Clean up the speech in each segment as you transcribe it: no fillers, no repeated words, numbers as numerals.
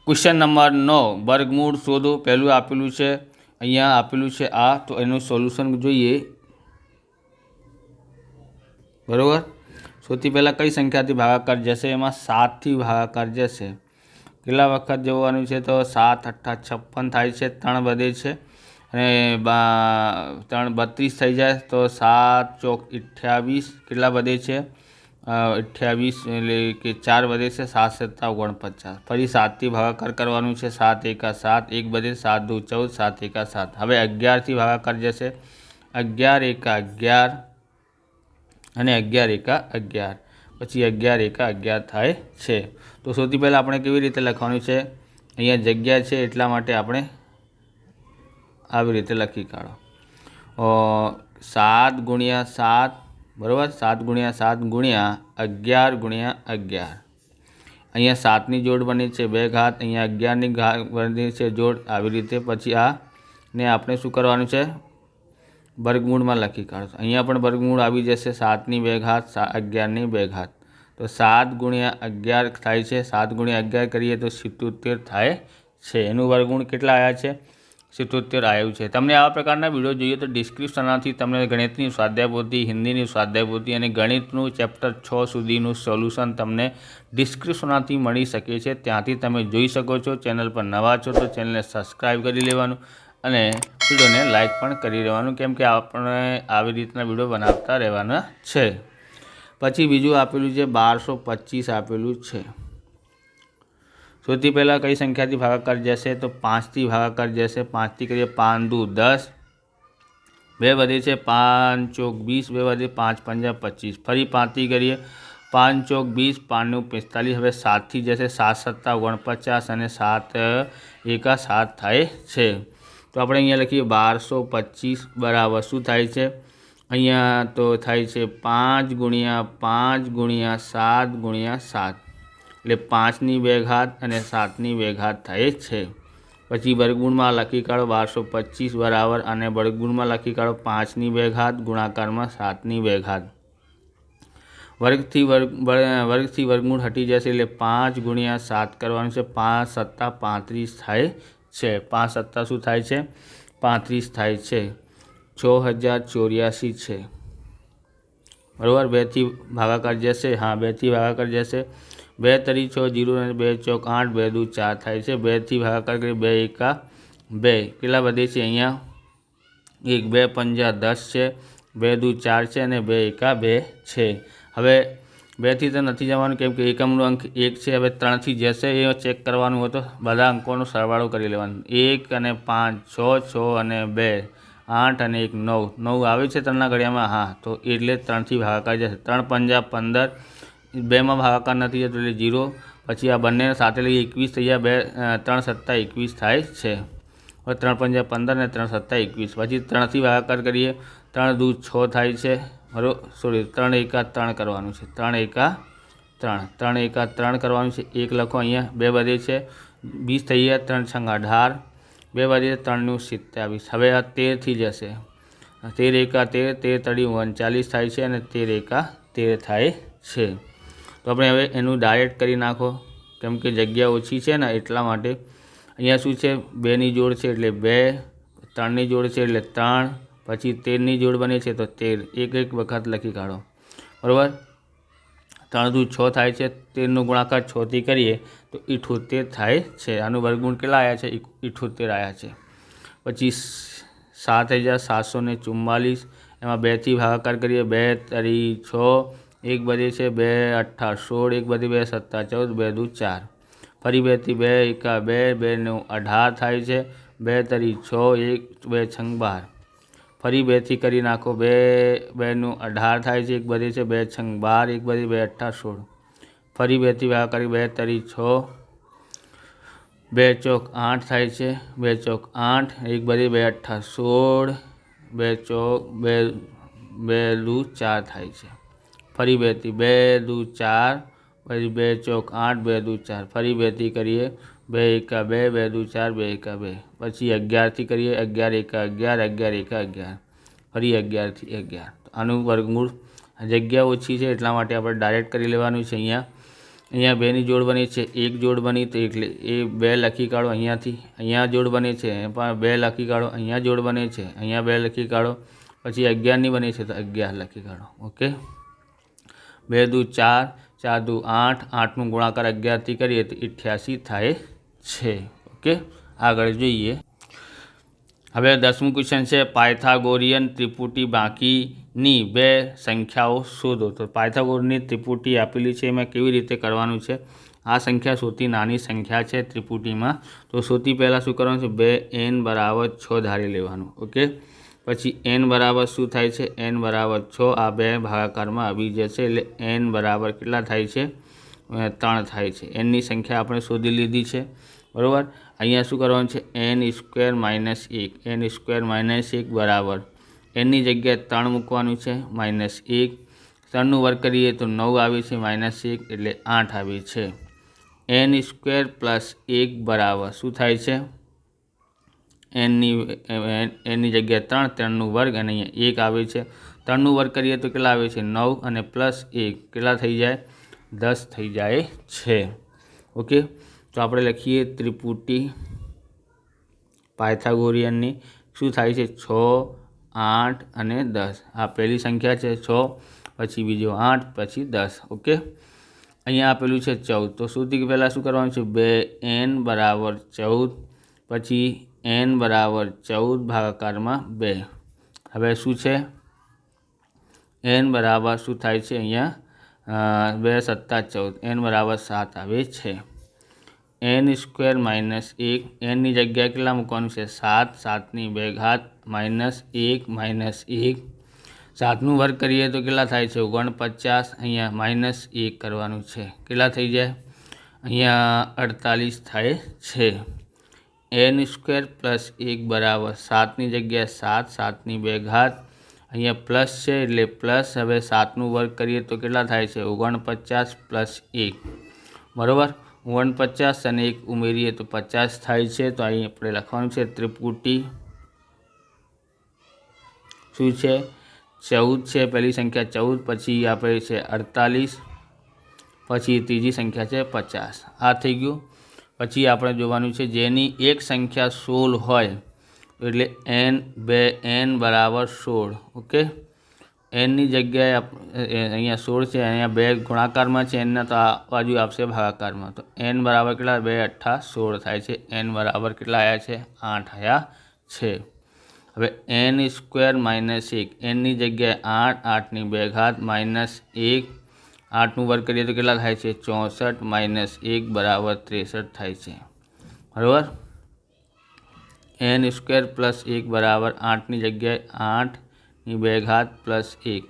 Question number 9 वर्गमूળ शोधो। पहलू आपेलू है अहींया आपेलू है आ, तो एनु सोल्यूशन जोईए। बराबर। सौथी पहला कई संख्या थी भागाकार जैसे, एमां 7 थी भागाकार जैसे કેટલા વખત જોવાનું છે? તો 7 × 8 = 56 થાય છે, 3 વધે છે અને 3 32 થઈ જાય તો 7 × 4 = 28 કેટલા વધે છે? 28 એટલે કે 4 વધે છે, 7 × 7 = 49। ફરી 7 થી ભાગાકાર કરવાનું છે, 7 × 1 = 7, 1 વધે, 7 × 2 = 14, 7 × 1 = 7। હવે 11 થી ભાગાકાર જશે, 11 × 1 = 11 અને 11 × 1 = 11, પછી 11 × 1 = 11 થાય છે। तो સૌથી પહેલાં આપણે કેવી રીતે લખવાનું છે? અહીંયા જગ્યા છે એટલા માટે આપણે આવી રીતે લખી કાઢો। 7 × 7 બરાબર, 7 × 7 × 11 × 11। અહીંયા 7ની જોડ બની છે 2 ઘાત, અહીંયા 11ની બની છે જોડ, આવી રીતે। પછી આ ને આપણે શું કરવાનું છે? વર્ગમૂળમાં લખી કાઢો। અહીંયા પણ વર્ગમૂળ આવી જશે, 7ની 2 ઘાત, 11ની 2 ઘાત, तो 7 × 11 થાય છે। 7 × 11 કરીએ તો 77 થાય છે। એનું વર્ગમૂળ કેટલા આવ્યા છે? 77 આવ્યું છે। તમને આવા પ્રકારના વિડીયો જોઈએ તો ડિસ્ક્રિપ્શનમાંથી તમને ગણિતની સ્વાધ્યાય પોથી, હિન્દીની સ્વાધ્યાય પોથી અને ગણિતનું ચેપ્ટર 6 સુધીનું સોલ્યુશન તમને ડિસ્ક્રિપ્શનમાંથી મળી શકે છે, ત્યાંથી તમે જોઈ શકો છો। ચેનલ પર નવા છો તો ચેનલને સબસ્ક્રાઈબ કરી લેવાનું અને વિડીયોને લાઇક પણ કરી લેવાનું, કેમ કે આપણે આવી રીતના વિડીયો બનાવતા રહેવાના છે। પછી બીજું આપેલું છે 1225 આપેલું છે। સૌથી પહેલાં કઈ સંખ્યાથી ભાગાકાર જશે? તો 5 થી ભાગાકાર જશે। 5 થી કરીએ, 5 × 2 = 10, 2 વધે છે, 5 × 4 = 20, 2 વધે, 5 × 5 = 25। ફરી 5 થી કરીએ, 5 × 4 = 20, 5 × 9 = 45। હવે 7 થી જશે, 7 × 7 = 49 અને 7 × 1 = 7 થાય છે। તો આપણે અહીંયા લખીએ 1225 બરાબર શું થાય છે? અહીંયા તો થાય છે 5 × 5 × 7 × 7, એટલે 5ની 2 ઘાત અને 7ની 2 ઘાત થાય છે। પછી વર્ગમૂળમાં લખી કાઢો 1225 બરાબર, અને વર્ગમૂળમાં લખી કાઢો 5ની 2 ઘાત ગુણાકારમાં 7ની 2 ઘાત। વર્ગથી વર્ગમૂળ હટી જશે એટલે 5 × 7 કરવાનું છે, 5 × 7 = 35 થાય છે। 5 × 7 શું થાય છે? 35 થાય છે। 6084 છે બરાબર। 2 થી ભાગાકાર જશે, હા 2 થી ભાગાકાર જશે, 2 × 3 = 6, 0 અને 2 × 4 = 8, 2 × 2 = 4 થાય છે। 2 થી ભાગાકાર કરીએ, 2 × 1 = 2 કેટલા વધે છે? અહીંયા 1, 2 × 5 = 10 છે, 2 × 2 = 4 છે અને 2 × 1 = 2 છે। હવે 2 થી તો નથી જવાનું કેમ કે એકમનો અંક 1 છે। હવે 3 થી જશે, એ ચેક કરવાનું હોય તો બધા અંકોનો સરવાળો કરી લેવાનો। 1 અને 5 6, 6 અને 2 8 અને 1 9, 9 આવે છે 3ના ઘડિયામાં, હા, તો એટલે 3 થી ભાગાકાર જશે। 3 × 5 = 15, 2માં ભાગાકાર નથી જતો એટલે 0। પછી આ બંને સાથે લઈએ 21 થઈ જાય, 3 × 7 = 21 થાય છે। હવે 3 × 5 = 15 અને 3 × 7 = 21। પછી 3 થી ભાગાકાર કરીએ, 3 × 2 = 6 થાય છે બરાબર, સોરી 3 × 1 = 3 કરવાનું છે, 3 × 1 = 3, 3 × 1 = 3 કરવાનું છે। 1 લખો, અહીંયા 2 વધે છે, 20 થઈ ગયા, 3 × 6 = 18, 2 વધે છે, 3 × 9 = 27। હવે આ 13 થી જશે, 13 × 1 = 13, 13 × 3 = 39 થાય છે અને 13 × 1 = 13 થાય છે। તો આપણે હવે એનું ડાયરેક્ટ કરી નાખો, કેમ કે જગ્યા ઓછી છે ને એટલા માટે। અહીંયા શું છે? 2ની જોડ છે એટલે 2, 3ની જોડ છે એટલે 3, પછી 13ની જોડ બને છે તો 13, એક વખત લખી કાઢો બરાબર। 3 × 2 = 6 થાય છે, 13નો ગુણાકાર 6 થી કરીએ તો 78 થાય છે। આનું વર્ગમૂળ કેટલા આવ્યા છે? 78 આવ્યા છે। પછી 7744, એમાં 2 થી ભાગાકાર કરીએ, 2 × 3 = 6, 1 વધે છે, 2 × 8 = 16, 1 વધે, 2 × 7 = 14, 2 × 2 = 4। ફરી 2 થી 2 × 1 = 2, 2 × 9 = 18 થાય છે, 2 × 3 = 6, 1, 2 × 6 = 12। ફરી 2 થી કરી નાખો, 2 × 9 = 18 થાય છે, 1 વધે છે, 2 × 6 = 12, 1 વધે, 2 × 8 = 16। ફરી 2 થી ભાગાકાર કરીએ, 2 × 3 = 6, 2 × 4 = 8 થાય છે, 2 × 4 = 8, 1 વધે, 2 × 8 = 16, 2 × 2 = 4 થાય છે। ફરી 2 થી 2 × 2 = 4, પછી 2 × 4 = 8, 2 × 2 = 4, ફરી 2 થી કરીએ, 2 × 1 = 2, 2 × 2 = 4, 2 × 1 = 2, પછી 11 થી કરીએ, 11 × 1 = 11, 11 × 1 = 11, ફરી 11 થી 11। આનું વર્ગમૂળ જગ્યા ઓછી છે એટલા માટે આપણે ડાયરેક્ટ કરી લેવાનું છે। અહીંયા અહીંયા બેની જોડ બની છે, એક જોડ બની તો એટલે એ 2 લખી કાઢો અહીંયાથી, અહીંયા જોડ બને છે પણ 2 લખી કાઢો, અહીંયા જોડ બને છે, અહીંયા 2 લખી કાઢો, પછી 11ની બની છે તો 11 લખી કાઢો. ઓકે, 2 દુ 4, 4 દુ 8, 8નું ગુણાકાર 11થી કરીએ તો 88 થાય છે. ઓકે, આગળ જોઈએ. હવે 10મું ક્વેશ્ચન છે, પાયથાગોરિયન ત્રિપુટી બાકીની 2 સંખ્યાઓ શોધો. તો પાયથાગોરની ત્રિપુટી આપેલી છે, એમાં કેવી રીતે કરવાનું છે. આ સંખ્યા સૌથી નાની સંખ્યા છે ત્રિપુટીમાં, તો સૌથી પહેલાં શું કરવાનું છે, 2n બરાબર 6 ધારી લેવાનું. ઓકે, પછી n બરાબર શું થાય છે, n બરાબર 6, આ 2 ભાગાકારમાં આવી જશે એટલે n બરાબર કેટલા થાય છે, 3 થાય છે. nની સંખ્યા આપણે શોધી લીધી છે, બરાબર. અહીંયા શું કરવાનું છે, n² - 1, n² - 1 બરાબર nની જગ્યાએ 3 મૂકવાનું છે, -1, 3નું વર્ગ કરીએ તો 9 આવે છે, -1 એટલે 8 આવે છે. n² + 1 બરાબર શું થાય છે, nની જગ્યાએ 3, 3નું વર્ગ અને અહીંયા 1 આવે છે. 3નું વર્ગ કરીએ તો કેટલા આવે છે, 9 અને +1 કેટલા થઈ જાય, 10 થઈ જાય છે. ઓકે, તો આપણે લખીએ ત્રિપુટી પાયથાગોરિયનની શું થાય છે, 6, 8 અને 10. આ પહેલી સંખ્યા છે 6, પછી બીજો 8, પછી 10. ઓકે, અહીંયા આપેલું છે 14, તો સૌથી પહેલાં શું કરવાનું છે, 2n બરાબર 14, પછી n બરાબર 14 ભાગાકારમાં 2. હવે શું છે, n બરાબર શું થાય છે, અહીંયા 2 × 7 = 14, n બરાબર 7 આવે છે. n² - 1, nની જગ્યાએ કેટલા મૂકવાનું છે, 7, 7ની 2 ઘાત, -1, -1, 7નું વર્ગ કરીએ તો કેટલા થાય છે, 49, અહીંયા -1 કરવાનું છે, કેટલા થઈ જાય, અહીંયા 48 થાય છે. n² + 1 બરાબર 7ની જગ્યાએ 7, 7ની 2 ઘાત, અહીંયા પ્લસ છે એટલે પ્લસ, હવે 7નું વર્ગ કરીએ તો કેટલા થાય છે, 49 + 1 બરાબર. 49 અને 1 ઉમેરીએ તો 50 થાય છે. તો અહીં આપણે લખવાનું છે ત્રિપુટી શું છે, 14 છે, પહેલી સંખ્યા 14, પછી આપણે છે 48, પછી ત્રીજી સંખ્યા છે 50. આ થઈ ગયું. પછી આપણે જોવાનું છે જેની એક સંખ્યા 16 હોય એટલે n બરાબર 16. ઓકે, nની જગ્યાએ અહીંયા 16 છે, અહીંયા 2 ગુણાકારમાં છે, nના તો આ બાજુ આપશે ભાગાકારમાં. તો n બરાબર કેટલા, 2 × 8 = 16 થાય છે. n બરાબર કેટલા આવ્યા છે, 8 આવ્યા છે. હવે n² - 1, nની જગ્યાએ 8, 8ની 2 ઘાત, -1, 8નું વર્ગ કરીએ તો કેટલા થાય છે, 64, -1 બરાબર 63 થાય છે. બરાબર, n² + 1 બરાબર 8ની જગ્યાએ 8ની 2 ઘાત +1,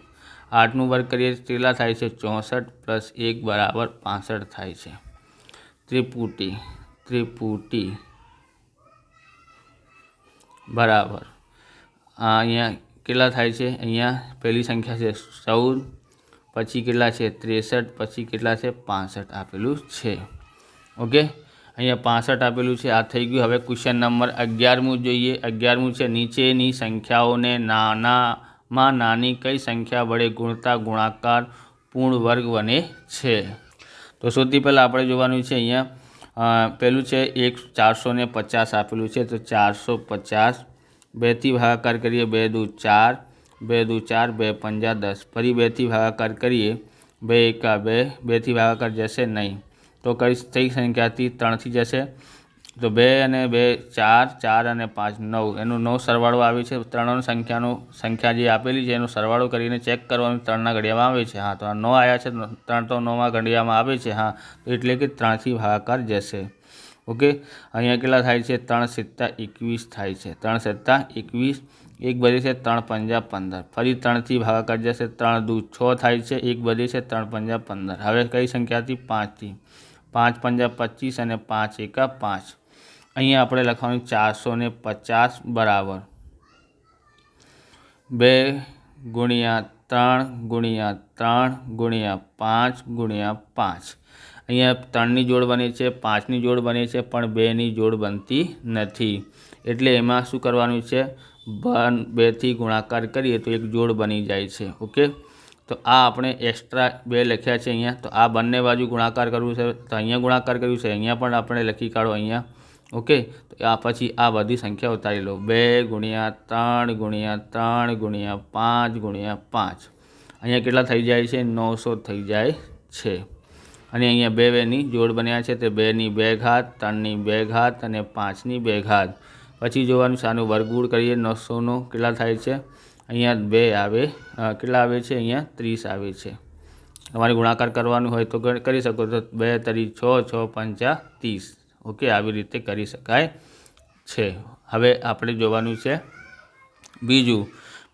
8નું વર્ગ કરીએ તો કેટલા થાય છે, 64 + 1 બરાબર 65 થાય છે. ત્રિપુટી બરાબર અહીંયા કેટલા થાય છે, અહીંયા પહેલી સંખ્યા છે 14, પછી કેટલા છે 63, પછી કેટલા છે 65 આપેલું છે. ઓકે, અહીંયા 65 આપેલું છે. આ થઈ ગયું. હવે ક્વેશ્ચન નંબર 11મું જોઈએ. 11મું છે નીચેની સંખ્યાઓને નાનામાં નાની કઈ સંખ્યા વડે ગુણતા ગુણાકાર પૂર્ણ વર્ગ બને છે. તો સૌથી પહેલાં આપણે જોવાનું છે અહીંયા પહેલું છે 450 આપેલું છે. તો 450 2થી ભાગાકાર કરીએ, 2 દુ 4, 2 દુ 4, 2 પંજા 10, ફરી 2થી ભાગાકાર કરીએ, 2 એકા 2, 2થી ભાગાકાર જશે નહીં તો કઈ સંખ્યાથી 3થી જશે. તો 2 અને 2 4, 4 અને 5 9, એનો 9 સરવાળો આવે છે. ત્રણ સંખ્યા જે આપેલી છે એનો સરવાળો કરીને ચેક કરવાનું 3ના ઘડિયામાં આવે છે. હા, તો આ 9 આવ્યા છે, 3 તો 9માં ઘડિયામાં આવે છે. હા, તો એટલે કે 3થી ભાગાકાર જશે. ઓકે, અહીંયા કેટલા થાય છે, 3 × 7 = 21 થાય છે. 3 × 7 = 21, 1 વધે છે, 3 પંજા 15, ફરી 3થી ભાગાકાર જશે, 3 દુ 6 થાય છે, 1 વધે છે, 3 પંજા 15. હવે કઈ સંખ્યાથી, 5થી, 5 પંજા 25 અને 5 એકા 5. અહીંયા આપણે લખવાનું 450 બરાબર 2 × 3 × 3 × 5 × 5. અહીંયા 3ની જોડ બને છે, 5ની જોડ બને છે, પણ 2ની જોડ બનતી નથી. એટલે એમાં શું કરવાનું છે, 2થી ગુણાકાર કરીએ તો એક જોડ બની જાય છે. ઓકે, તો આ આપણે એક્સ્ટ્રા 2 લખ્યા છે અહીંયા, તો આ બંને બાજુ ગુણાકાર કરવું છે, તો અહીંયા ગુણાકાર કર્યું છે, અહીંયા પણ આપણે લખી કાઢો અહીંયા, ઓકે। તો આ પછી આ બધી સંખ્યા ઉતારી લો, 2 ગુણ્યા 3 ગુણ્યા 3 ગુણ્યા 5 ગુણ્યા 5, અહીંયા કેટલા થઈ જાય છે? 900 થઈ જાય છે। અને અહીંયા 2 2ની જોડ બન્યા છે, તે 2 ની 2 ઘાત, 3 ની 2 ઘાત અને 5 ની 2 ઘાત। પછી જોવાનું છે, આનું વર્ગમૂળ કરીએ 900નો, કેટલા થાય છે? અહીંયા 2 આવે, કેટલા આવે છે? અહીંયા 30 આવે છે। તમારે ગુણાકાર કરવાનું હોય તો કરી શકો, તો 2 તરી 6, 6 પંચા 30, ઓકે, આવી રીતે કરી શકાય છે। હવે આપણે જોવાનું છે બીજું,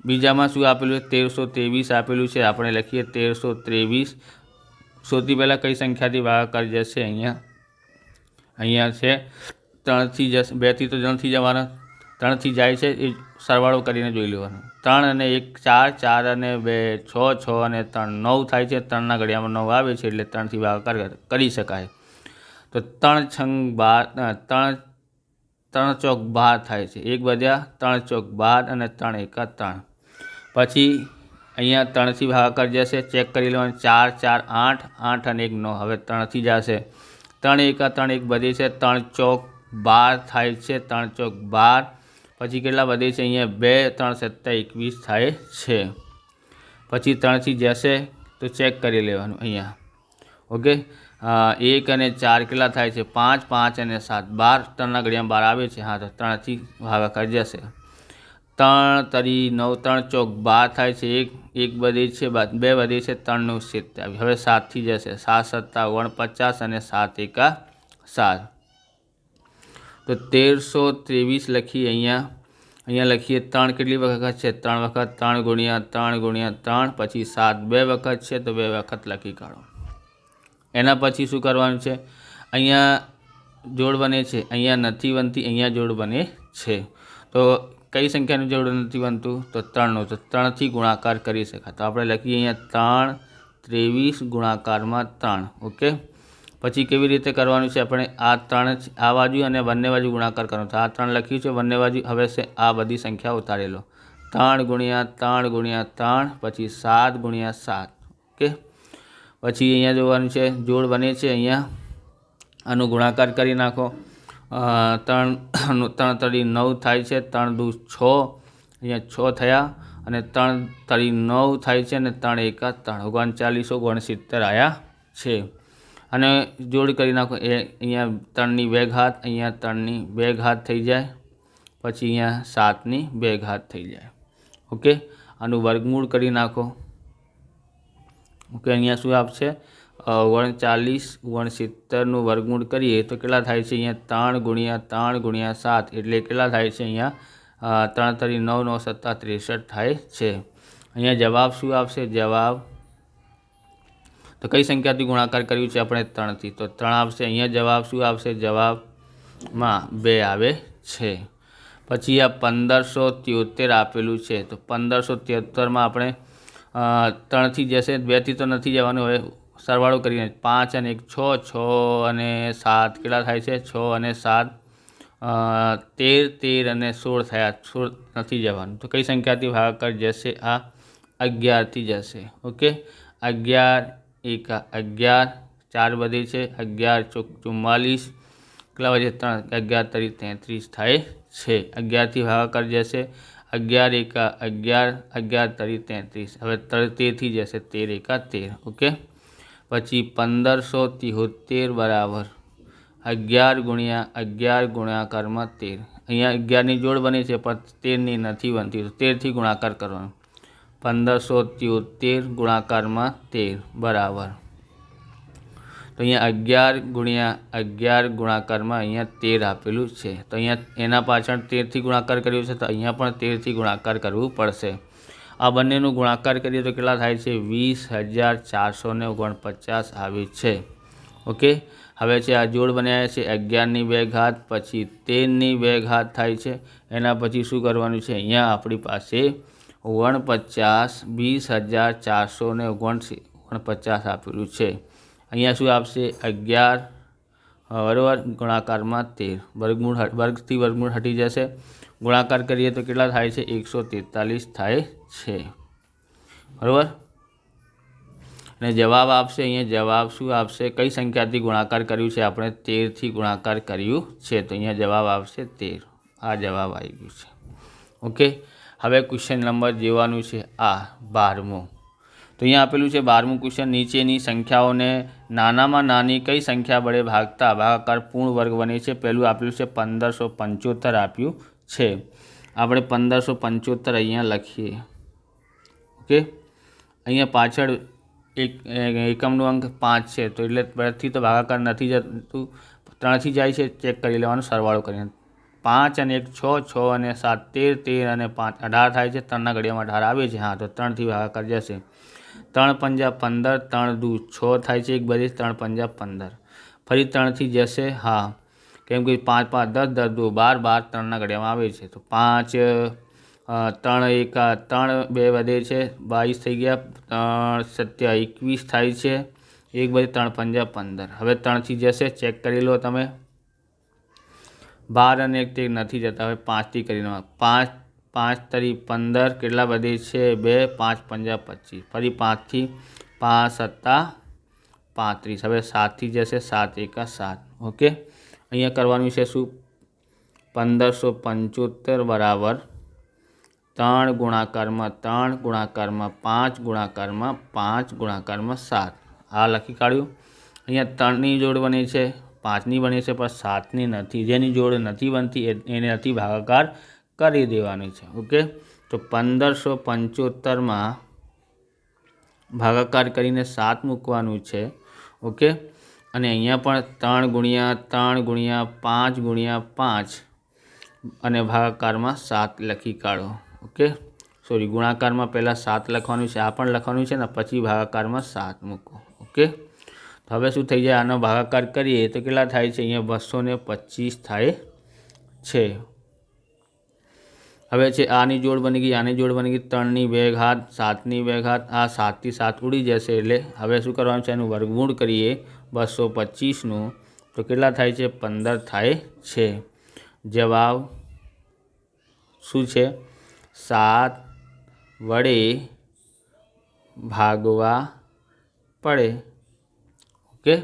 બીજામાં શું આપેલું છે? 1323 આપેલું છે, આપણે લખીએ 1323। સૌથી પહેલાં કઈ સંખ્યાથી ભાગાકાર જશે? અહીંયા છે 3થી જશે, 2થી તો નથી જવાના, 3થી જાય છે, એ સરવાળો કરીને જોઈ લેવાનો। 3 અને 1 4, 4 અને 2 6, 6 અને 3 9 થાય છે, 3ના ઘડિયામાં 9 આવે છે, એટલે 3થી ભાગાકાર કરી શકાય। તો 3 છંગ 12, 3 ચોક 12 થાય છે, 1 વધ્યા, 3 ચોક 12 અને 3 એકા 3। પછી અહીંયા 3થી ભાગાકાર જશે, ચેક કરી લેવાનું, 4 4 8, 8 અને 1 9, હવે 3થી જશે, 3 એકા 3 1 વધે છે, 3 ચોક 12 થાય છે, 3 ચોક 12, પછી કેટલા વધે છે? અહીંયા 2 3 7 21 થાય છે। પછી 3થી જશે તો ચેક કરી લેવાનું અહીંયા, ઓકે। 1 અને 4 કેટલા થાય છે? 5 5 અને 7 12, 3ના ઘડિયામાં 12 આવે છે, હા, તો 3થી ભાગાકાર જશે। 3 તરી 9, 3 ચોક 12 થાય છે, 1 વધે છે, 2 વધે છે, 3 નું 27, હવે 7થી જશે, 7 7 49 અને 7 એકા 7, તો 1323 લખીએ અહીંયા લખીએ 3 કેટલી વખત છે? 3 વખત, 3 ગુણ્યા 3 ગુણ્યા 3, પછી 7 2 વખત છે, તો 2 વખત લખી કાઢો। એના પછી શું કરવાનું છે? અહીંયા જોડ બને છે, અહીંયા નથી બનતી, અહીંયા જોડ બને છે, તો કઈ સંખ્યાનું જોડ નથી બનતું? તો 3નું, તો 3થી ગુણાકાર કરી શકાય, તો આપણે લખીએ અહીંયા 3 23 ગુણાકારમાં 3, ઓકે। પછી કેવી રીતે કરવાનું છે? આપણે આ 3 આ બાજુ અને બંને બાજુ ગુણાકાર કરવાનો, તો આ 3 લખ્યું છે બંને બાજુ, હવે આ બધી સંખ્યા ઉતારી લો, 3 ગુણ્યા 3 ગુણ્યા 3, પછી 7 ગુણ્યા 7, ઓકે। પછી અહીંયા જોવાનું છે, જોડ બને છે, અહીંયા આનું ગુણાકાર કરી નાખો, 3 તરી 9 થાય છે, 3 દુ 6, અહીંયા 6 થયા, અને 3 તરી 9 થાય છે, અને 3 એકા 3 39 69 આવ્યા છે। અને જોડ કરી નાખો, અહીંયા 3ની 2 ઘાત, અહીંયા 3ની 2 ઘાત થઈ જાય, પછી અહીંયા 7ની 2 ઘાત થઈ જાય, ઓકે। આનું વર્ગમૂળ કરી નાખો, ઓકે। અહીંયા શું આપશે? 39 69નું વર્ગમૂળ કરીએ તો કેટલા થાય છે? અહીંયા 3 ગુણ્યા 3 ગુણ્યા 7, એટલે કેટલા થાય છે? અહીંયા 3 તરી 9 9 7 63 થાય છે। અહીંયા જવાબ શું આવશે? જવાબ તો કઈ સંખ્યાથી ગુણાકાર કર્યું છે આપણે? 3થી, તો 3 આવશે। અહીંયા જવાબ શું આવશે? જવાબમાં 2 આવે છે। પછી આ 1573 આપેલું છે, તો 1573માં આપણે 3થી જશે, 2થી તો નથી જવાનું, હવે સરવાળો કરીને 5 અને 1 6, 6 અને 7 કેટલા થાય છે? 6 અને 7 13 13 અને 16 થયા, 16 નથી જવાનું, તો કઈ સંખ્યાથી ભાગાકાર જશે? આ 11થી જશે, ઓકે। 11 એકા 11, 4 વધે છે, 11 ચોક 44, કેટલા વધે? 3, 11 તરી 33 થાય છે, 11થી ભાગાકાર જશે, 11 એકા 11, 11 તરી 33, હવે 13થી જશે, 13 એકા 13, ઓકે। પછી 1573 બરાબર 11 ગુણ્યા 11 ગુણાકારમાં 13, અહીંયા 11ની જોડ બની છે, પણ 13ની નથી બનતી, તો 13થી ગુણાકાર કરવાનો, 1573 ગુણાકારમાં 13 બરાબર, તો અહીંયા 11 ગુણ્યા 11 ગુણાકારમાં અહીંયા 13 આપેલું છે, તો અહીંયા એના પાછળ 13થી ગુણાકાર કર્યો છે, તો અહીંયા પણ 13થી ગુણાકાર કરવું પડશે। આ બંનેનું ગુણાકાર કરીએ તો કેટલા થાય છે? 20,449 આવે છે, ઓકે। હવે છે આ જોડ બનાવ્યા છે, 11ની 2 ઘાત, પછી 13ની 2 ઘાત થાય છે, એના પછી શું કરવાનું છે? અહીંયા આપણી પાસે 49 20,449 આપેલું છે, અહીંયા શું આપશે? 11 બરાબર ગુણાકારમાં 13, વર્ગથી વર્ગમૂળ હટી જશે, ગુણાકાર કરીએ તો કેટલા થાય છે? 143 થાય છે, બરાબર। અને જવાબ આપશે અહીંયા જવાબ શું આપશે, કઈ સંખ્યાથી ગુણાકાર કર્યું છે આપણે, 13થી ગુણાકાર કર્યું છે, તો અહીંયા જવાબ આવશે 13. આ જવાબ આવી ગયું છે. ઓકે, હવે ક્વેશ્ચન નંબર જોવાનું છે આ 12મું. તો અહીંયા આપેલું છે 12મું ક્વેશ્ચન, નીચેની સંખ્યાઓને નાનામાં નાની કઈ સંખ્યા વડે ભાગતા ભાગાકાર પૂર્ણ વર્ગ બને છે. પહેલું આપેલું છે 1575 આપ્યું છે. આપણે 1575 અહીંયા લખીએ. ઓકે, અહીંયા પાછળ એકમનો અંક 5 છે, તો એટલે 2થી તો ભાગાકાર નથી જતું, 3થી જાય છે. ચેક કરી લેવાનું સરવાળો કરીને. 5 અને 1 6, 6 અને 7 13, 13 અને 5 18 થાય છે. 3ના ઘડિયામાં 18 આવે છે. હા, તો 3થી ભાગાકાર જશે. 3 પંજા 15, 3 દુ 6 થાય છે. 1 બધે 3 પંજા 15. ફરી 3થી જશે. હા, કેમ કે 5 5 10, 10 દુ 12, 12 3ના ઘડિયામાં આવે છે. તો 5 3 1 3 2 વધે છે 22 થઈ ગયા. 3 7 21 થાય છે. 1 બધે 3 પંજા 15. હવે 3થી જશે. ચેક કરી લો તમે. 12 અને 1 તે નથી જતા. હવે 5થી કરી લો. 5 5 તરી 15, કેટલા વધે છે 2, 5 પંજા 25. ફરી 5થી 5 7 35. હવે 7થી જશે. 7 1 7. ઓકે, અહીંયા કરવાનું છે શું, 1575 બરાબર 3 ગુણાકારમાં 3 ગુણાકારમાં 5 ગુણાકારમાં 5 ગુણાકારમાં 7. આ લખી કાઢ્યું. અહીંયા 3ની જોડ બને છે, 5ની બને છે, પણ 7ની નથી. જેની જોડ નથી બનતી એને નથી ભાગાકાર કરી દેવાની છે. ઓકે, તો 1575માં ભાગાકાર કરીને 7 મૂકવાનું છે. ઓકે, અને અહીંયા પણ 3 ગુણ્યા 3 ગુણ્યા 5 ગુણ્યા 5 અને ભાગાકારમાં 7 લખી કાઢો. ઓકે, સોરી, ગુણાકારમાં પહેલાં 7 લખવાનું છે, આ પણ લખવાનું છે ને, પછી ભાગાકારમાં 7 મૂકો. ઓકે, તો હવે શું થઈ જાય, આનો ભાગાકાર કરીએ તો કેટલા થાય છે, અહીંયા 225 થાય છે. હવે છે આની જોડ બની ગઈ, આની જોડ બની ગઈ, 3ની 2 ઘાત 7ની 2 ઘાત. આ 7થી 7 ઉડી જશે. એટલે હવે શું કરવાનું છે, એનું વર્ગમૂળ કરીએ 225નું, તો કેટલા થાય છે, 15 થાય છે. જવાબ શું છે, 7 વડે ભાગવા પડે. ઓકે,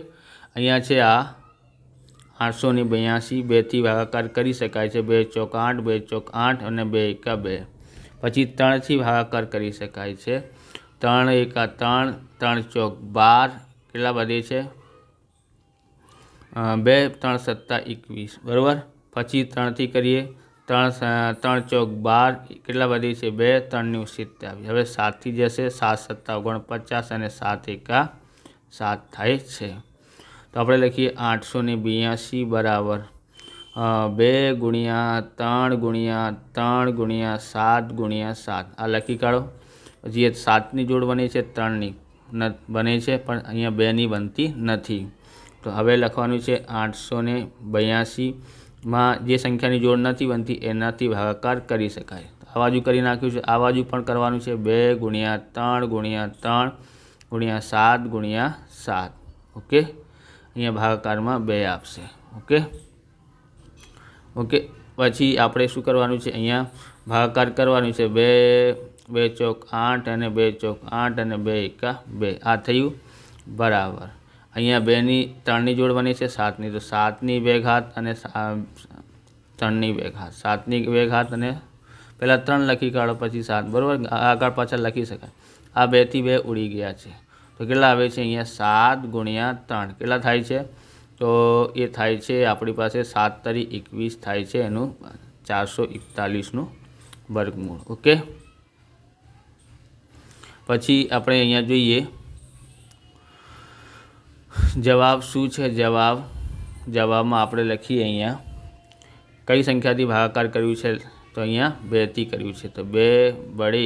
અહીંયા છે આ 882, 2થી ભાગાકાર કરી શકાય છે. 2 ચોક 8, 2 ચોક 8 અને 2 એકા 2. પછી 3થી ભાગાકાર કરી શકાય છે. 3 એકા 3, 3 ચોક 12, કેટલા વધે છે 2, 3 7 21, બરાબર. પછી 3થી કરીએ, 3 ચોક 12, કેટલા વધે છે 2, 3 નું 27. હવે 7થી જશે. 7 7 49 અને 7 એકા 7 થાય છે. તો આપણે લખીએ 882 બરાબર 2 ગુણ્યા 3 ગુણ્યા 3 ગુણ્યા 7 ગુણ્યા 7. આ લખી કાઢો. પછી એ 7ની જોડ બને છે, 3ની બને છે, પણ અહીંયા 2ની બનતી નથી. તો હવે લખવાનું છે 882માં જે સંખ્યાની જોડ નથી બનતી એનાથી ભાગાકાર કરી શકાય. આ બાજુ કરી નાખ્યું છે, આ બાજુ પણ કરવાનું છે. 2 ગુણ્યા 3 ગુણ્યા 3 ગુણ્યા 7 ગુણ્યા 7. ઓકે, અહીંયા ભાગાકારમાં 2 આપશે. ઓકે ઓકે, પછી આપણે શું કરવાનું છે, અહીંયા ભાગાકાર કરવાનું છે. 2 ચોક 8 અને 2 ચોક 8 અને 2 એકા 2. આ થયું બરાબર. અહીંયા 2ની 3ની જોડ બની છે, 7ની, તો 7ની 2 ઘાત અને 3ની 2 ઘાત. 7ની 2 ઘાત અને પહેલાં 3 લખી કાઢો, પછી 7, બરાબર. આગળ પાછળ લખી શકાય. આ 2થી 2 ઉડી ગયા છે. તો કેટલા આવે છે, અહીંયા 7 ગુણ્યા 3 કેટલા થાય છે, તો એ થાય છે આપણી પાસે 7 તરી 21 થાય છે, એનું 441નું વર્ગમૂળ. ઓકે, પછી આપણે અહીંયા જોઈએ જવાબ શું છે. જવાબમાં આપણે લખીએ અહીંયા કઈ સંખ્યાથી ભાગાકાર કર્યું છે, તો અહીંયા 2થી કર્યું છે. તો 2 વડે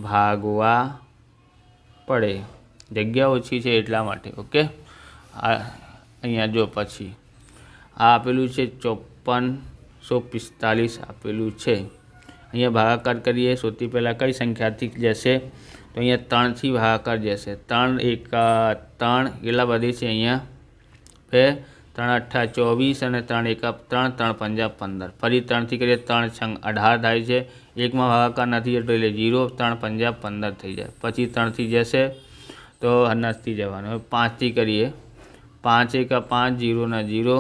ભાગવા પડે, જગ્યા ઓછી છે એટલા માટે. ઓકે, આ અહીંયા જો પછી આ આપેલું છે 5445 આપેલું છે. અહીંયા ભાગાકાર કરીએ. સૌથી પહેલાં કઈ સંખ્યાથી જશે, તો અહીંયા 3થી ભાગાકાર જશે. 3 એકા 3, કેટલા વધે છે અહીંયા 2, 3 8 24 અને 3 એકા 3, 3 પંજા 15. ફરી 3થી કરીએ, 3 છંગ 18 થાય છે. 1માં ભાગાકાર નથી જતો એટલે 0, 3 પંજા 15 થઈ જાય. પછી 3થી જશે, તો નસથી જવાનું. હવે 5થી કરીએ. 5 એકા 5, 0 ના 0,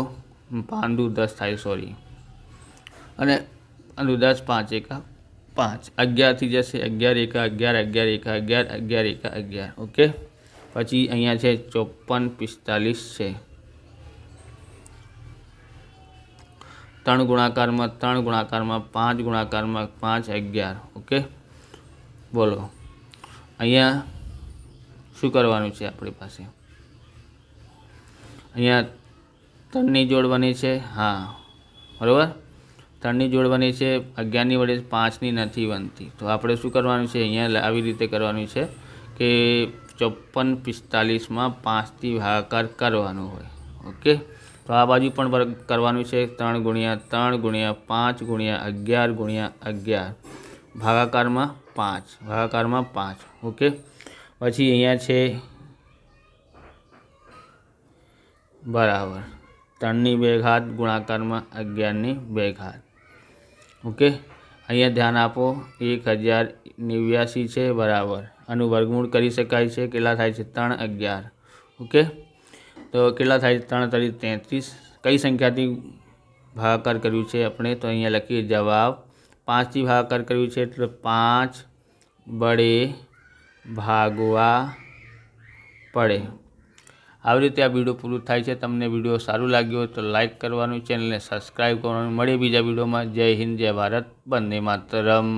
5 દુ 10 થાય, સોરી, અને 10, 5 એકા 5, 11થી જશે. 11 એકા 11, 11 એકા 11, 11 એકા 11. ઓકે. પછી અહીંયા છે 54, 45 છે. 3 ગુણાકારમાં 3 ગુણાકારમાં 5 ગુણાકારમાં 5, 11. ઓકે, બોલો અહીંયા શું કરવાનું છે આપણી પાસે? અહીંયા 3ની જોડ બની છે. હા, બરાબર, 3ની જોડ બની છે. 11ની વડે 5ની નથી બનતી, તો આપણે શું કરવાનું છે? અહીંયા આવી રીતે કરવાનું છે કે 54, 45માં 5થી ભાગાકાર કરવાનો હોય. ઓકે, તો આ બાજુ પણ કરવાનું છે. 3 ગુણ્યા 3 ગુણ્યા 5 ગુણ્યા 11 ગુણ્યા 11, ભાગાકારમાં 5, ભાગાકારમાં 5. ઓકે, પછી અહીંયા છે બરાબર 3ની 2 ઘાત ગુણાકારમાં 11ની 2 ઘાત. ઓકે, અહીંયા ધ્યાન આપો. 1089 છે, બરાબર. આનું વર્ગમૂળ કરી શકાય છે. કેટલા થાય છે? 3, 11. ઓકે, તો કેટલા થાય છે? 3 તરી 33. કઈ સંખ્યાથી ભાગાકાર કર્યું છે આપણે? તો અહીંયા લખીએ જવાબ. 5થી ભાગાકાર કર્યું છે એટલે 5 વડે ભાગવા પડે. આવી રીતે આ વિડીયો પૂરું થાય છે. તમને વિડીયો સારું લાગ્યું હોય તો લાઈક કરવાનું, ચેનલને સબસ્ક્રાઈબ કરવાનું. મળીએ બીજા વિડીયોમાં. જય હિન્દ, જય ભારત, વંદે માતરમ.